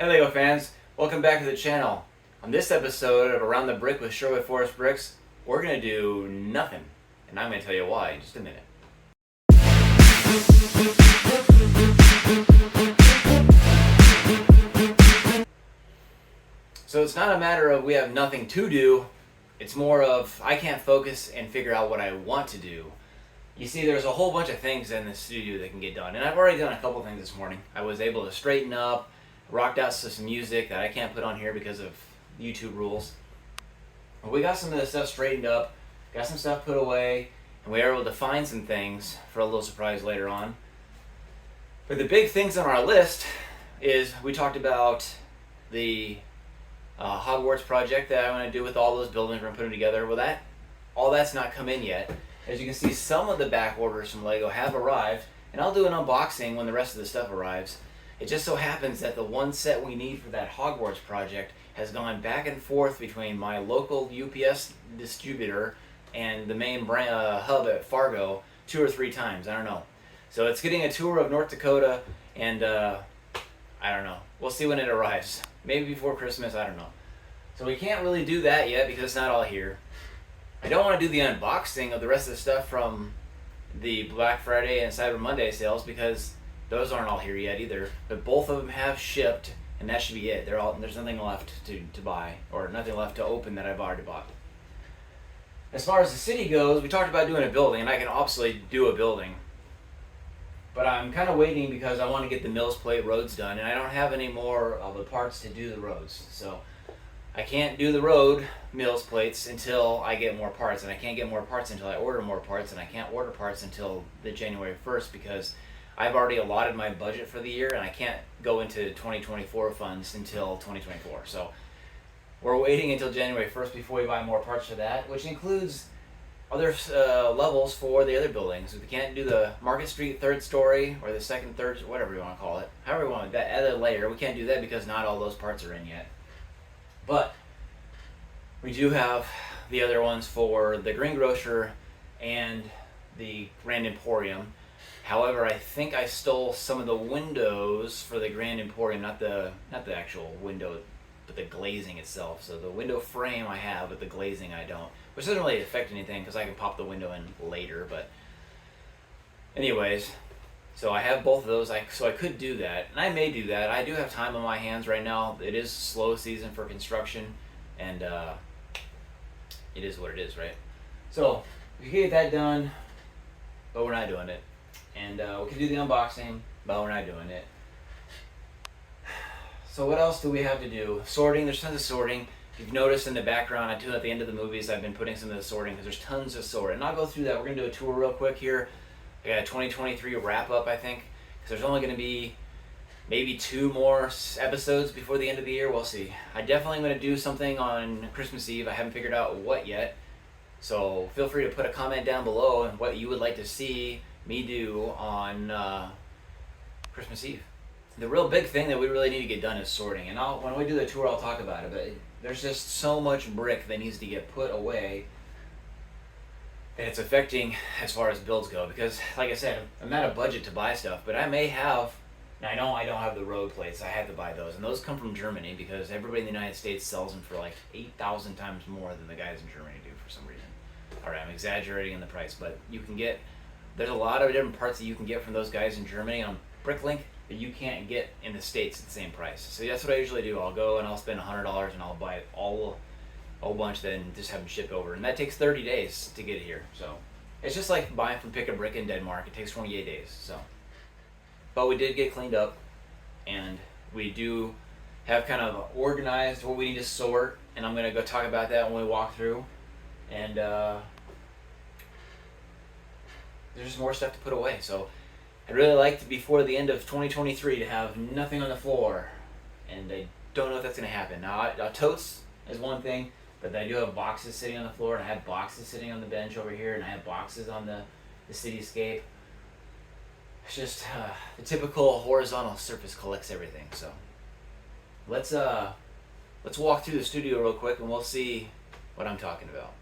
Hey LEGO fans, welcome back to the channel. On this episode of Around the Brick with Sherwood Forest Bricks, we're going to do nothing. And I'm going to tell you why in just a minute. So it's not a matter of we have nothing to do, it's more of I can't focus and figure out what I want to do. You see, there's a whole bunch of things in the studio that can get done, and I've already done a couple things this morning. I was able to straighten up, rocked out some music that I can't put on here because of YouTube rules. But we got some of this stuff straightened up, got some stuff put away, and we were able to find some things for a little surprise later on. But the big things on our list is we talked about the Hogwarts project that I want to do with all those buildings we're putting together. Well, all that's not come in yet. As you can see, some of the back orders from LEGO have arrived, and I'll do an unboxing when the rest of the stuff arrives. It just so happens that the one set we need for that Hogwarts project has gone back and forth between my local UPS distributor and the main hub at Fargo 2 or 3 times. I don't know. So it's getting a tour of North Dakota, and I don't know. We'll see when it arrives. Maybe before Christmas, I don't know. So we can't really do that yet because it's not all here. I don't want to do the unboxing of the rest of the stuff from the Black Friday and Cyber Monday sales because those aren't all here yet either. But both of them have shipped, and that should be it. There's nothing left to buy, or nothing left to open that I've already bought. As far as the city goes, we talked about doing a building, and I can obviously do a building. But I'm kind of waiting because I want to get the Mills Plate roads done, and I don't have any more of the parts to do the roads. So I can't do the road Mills Plates until I get more parts, and I can't get more parts until I order more parts, and I can't order parts until the January 1st because I've already allotted my budget for the year, and I can't go into 2024 funds until 2024. So we're waiting until January 1st before we buy more parts for that, which includes other levels for the other buildings. We can't do the Market Street 3rd story or the 2nd, 3rd, whatever you want to call it. However you want that other layer, we can't do that because not all those parts are in yet. But we do have the other ones for the Greengrocer and the Grand Emporium. However, I think I stole some of the windows for the Grand Emporium, not the actual window, but the glazing itself. So the window frame I have, but the glazing I don't, which doesn't really affect anything because I can pop the window in later. But anyways, so I have both of those, so I could do that, and I may do that. I do have time on my hands right now. It is slow season for construction, and it is what it is, right? So we can get that done, but we're not doing it. And we can do the unboxing, but we're not doing it. So what else do we have to do? Sorting, there's tons of sorting. If you've noticed in the background, I do at the end of the movies, I've been putting some of the sorting because there's tons of sort. And I'll go through that. We're going to do a tour real quick here. I got a 2023 wrap up, I think, because there's only going to be maybe 2 more episodes before the end of the year. We'll see. I definitely am going to do something on Christmas Eve. I haven't figured out what yet. So feel free to put a comment down below on what you would like to see me do on Christmas Eve. The real big thing that we really need to get done is sorting. And when we do the tour, I'll talk about it. But there's just so much brick that needs to get put away. And it's affecting as far as builds go because, like I said, I'm not a budget to buy stuff, but I may have. Now, I know I don't have the road plates. I have to buy those, and those come from Germany because everybody in the United States sells them for like 8,000 times more than the guys in Germany do for some reason. All right, I'm exaggerating in the price, but you can get. There's a lot of different parts that you can get from those guys in Germany on Bricklink that you can't get in the States at the same price. So that's what I usually do. I'll go and I'll spend $100 and I'll buy it a whole bunch, then just have them shipped over, and that takes 30 days to get here. So it's just like buying from Pick a Brick in Denmark. It takes 28 days. So, but we did get cleaned up, and we do have kind of organized what we need to sort, and I'm gonna go talk about that when we walk through. And there's just more stuff to put away. So I'd really like to, before the end of 2023, to have nothing on the floor, and I don't know if that's gonna happen. Now, totes is one thing. But I do have boxes sitting on the floor, and I have boxes sitting on the bench over here, and I have boxes on the cityscape. It's just the typical horizontal surface collects everything. So let's walk through the studio real quick, and we'll see what I'm talking about.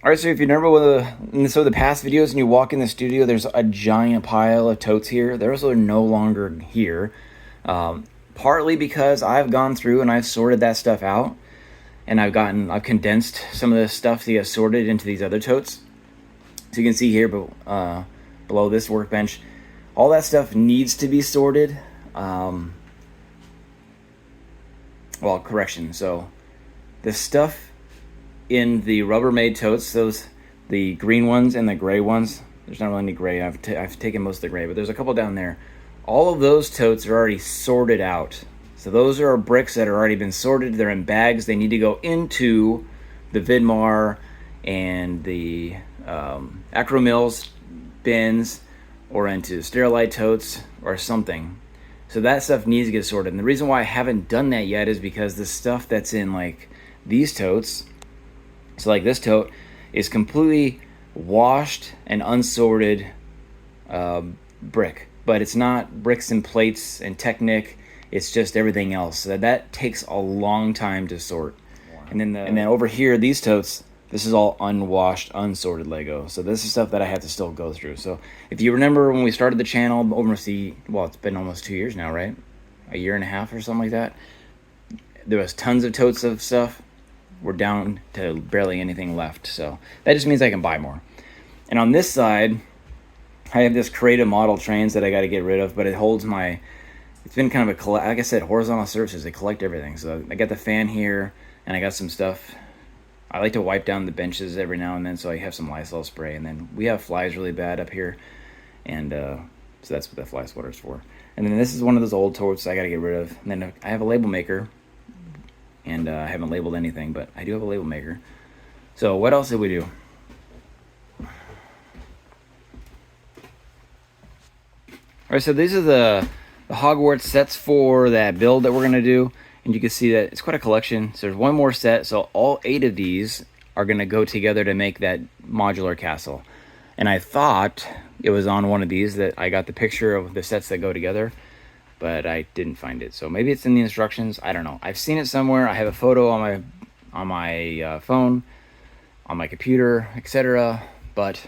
All right, so if you remember in some of the past videos and you walk in the studio, there's a giant pile of totes here. Those are no longer here. partly because I've gone through and I've sorted that stuff out, and I've condensed some of this stuff to get sorted into these other totes. So you can see here, but below this workbench, all that stuff needs to be sorted. Well, correction. So the stuff in the Rubbermaid totes, the green ones and the gray ones, there's not really any gray. I've taken most of the gray, but there's a couple down there. All of those totes are already sorted out. So those are bricks that are already been sorted. They're in bags. They need to go into the Vidmar and the Acromills bins, or into Sterilite totes or something. So that stuff needs to get sorted. And the reason why I haven't done that yet is because the stuff that's in like these totes, so like this tote, is completely washed and unsorted brick. But it's not bricks and plates and Technic. It's just everything else. So that takes a long time to sort. And then over here, these totes, this is all unwashed, unsorted Lego. So this is stuff that I have to still go through. So if you remember when we started the channel, it's been almost 2 years now, right? A year and a half or something like that. There was tons of totes of stuff. We're down to barely anything left. So that just means I can buy more. And on this side, I have this Creative model trains that I got to get rid of, but it holds my, it's been kind of like I said, horizontal surfaces. They collect everything. So I got the fan here, and I got some stuff. I like to wipe down the benches every now and then, so I have some Lysol spray. And then we have flies really bad up here, and so that's what the fly swatter is for. And then this is one of those old totes I got to get rid of. And then I have a label maker, and I haven't labeled anything, but I do have a label maker. So what else did we do? All right, so these are the Hogwarts sets for that build that we're going to do. And you can see that it's quite a collection. So there's one more set. So all 8 of these are going to go together to make that modular castle. And I thought it was on one of these that I got the picture of the sets that go together, but I didn't find it. So maybe it's in the instructions. I don't know. I've seen it somewhere. I have a photo on my phone, on my computer, etc. But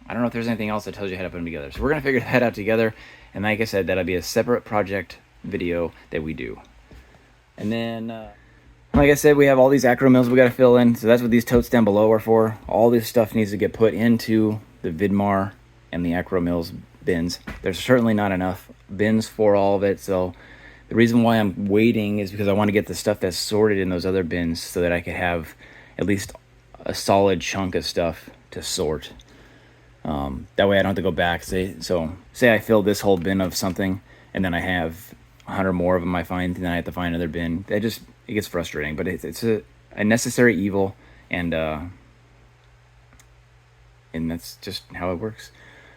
I don't know if there's anything else that tells you how to put them together. So we're going to figure that out together. And like I said, that'll be a separate project video that we do. And then like I said, we have all these Acromills we got to fill in, so that's what these totes down below are for. All this stuff needs to get put into the Vidmar and the Acromills bins. There's certainly not enough bins for all of it, so the reason why I'm waiting is because I want to get the stuff that's sorted in those other bins so that I could have at least a solid chunk of stuff to sort. That way I don't have to go back. Say I fill this whole bin of something, and then I have 100 more of them I find, and then I have to find another bin. It gets frustrating, but it's a necessary evil, and that's just how it works.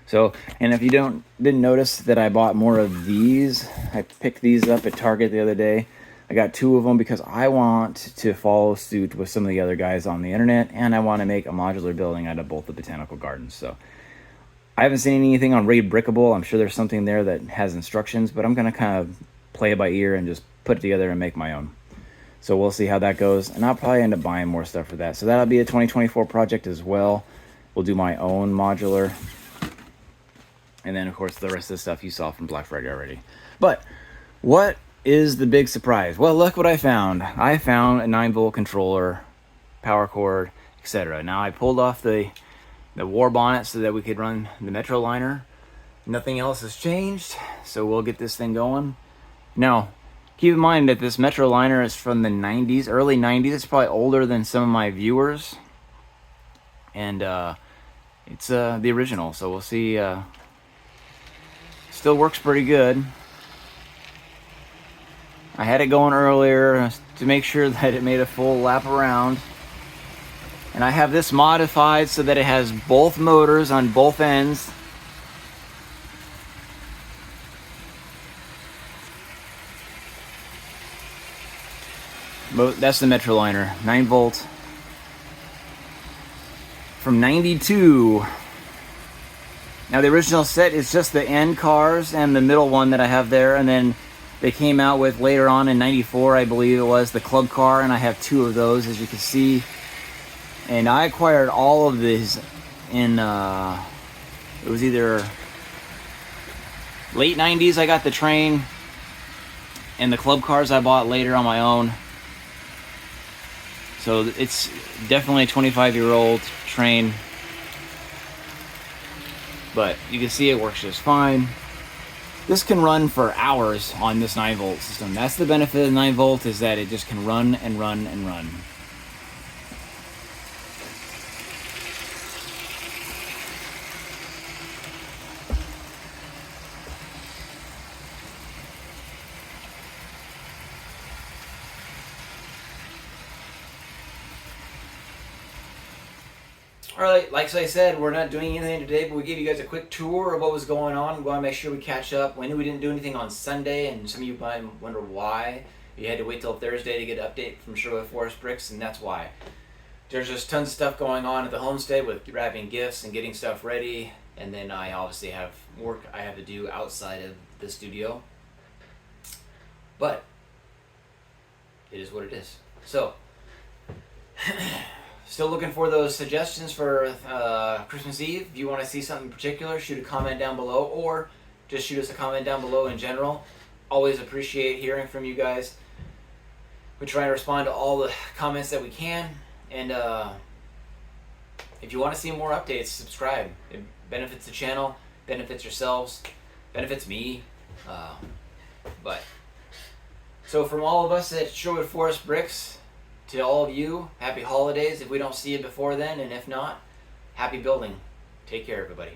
So, and if you didn't notice that I bought more of these, I picked these up at Target the other day. I got 2 of them because I want to follow suit with some of the other guys on the internet, and I want to make a modular building out of both the botanical gardens. So I haven't seen anything on Raid Brickable. I'm sure there's something there that has instructions, but I'm going to kind of play it by ear and just put it together and make my own. So we'll see how that goes, and I'll probably end up buying more stuff for that. So that'll be a 2024 project as well. We'll do my own modular. And then, of course, the rest of the stuff you saw from Black Friday already. But what is the big surprise? Well, look what I found. I found a 9-volt controller, power cord, etc. Now, I pulled off the war bonnet so that we could run the Metroliner. Nothing else has changed, so we'll get this thing going. Now, keep in mind that this Metroliner is from the 90s, early 90s. It's probably older than some of my viewers. And it's the original, so we'll see. Still works pretty good. I had it going earlier to make sure that it made a full lap around. And I have this modified so that it has both motors on both ends. That's the Metroliner, 9-volt. From 92. Now the original set is just the end cars and the middle one that I have there, and then they came out with later on in 94, I believe it was, the club car, and I have 2 of those, as you can see. And I acquired all of these in, it was either late 90s I got the train, and the club cars I bought later on my own. So it's definitely a 25-year-old train, but you can see it works just fine. This can run for hours on this 9-volt system. That's the benefit of the 9-volt, is that it just can run and run and run. Alright, like I said, we're not doing anything today, but we gave you guys a quick tour of what was going on. We want to make sure we catch up. We knew we didn't do anything on Sunday, and some of you might wonder why. You had to wait till Thursday to get an update from Sherwood Forest Bricks, and that's why. There's just tons of stuff going on at the homestead with wrapping gifts and getting stuff ready, and then I obviously have work I have to do outside of the studio. But it is what it is. So, still looking for those suggestions for Christmas Eve. If you want to see something in particular, shoot a comment down below, or just shoot us a comment down below in general. Always appreciate hearing from you guys. We try to respond to all the comments that we can, and if you want to see more updates, subscribe. It benefits the channel, benefits yourselves, benefits me. So from all of us at Sherwood Forest Bricks, to all of you, happy holidays if we don't see you before then, and if not, happy building. Take care, everybody.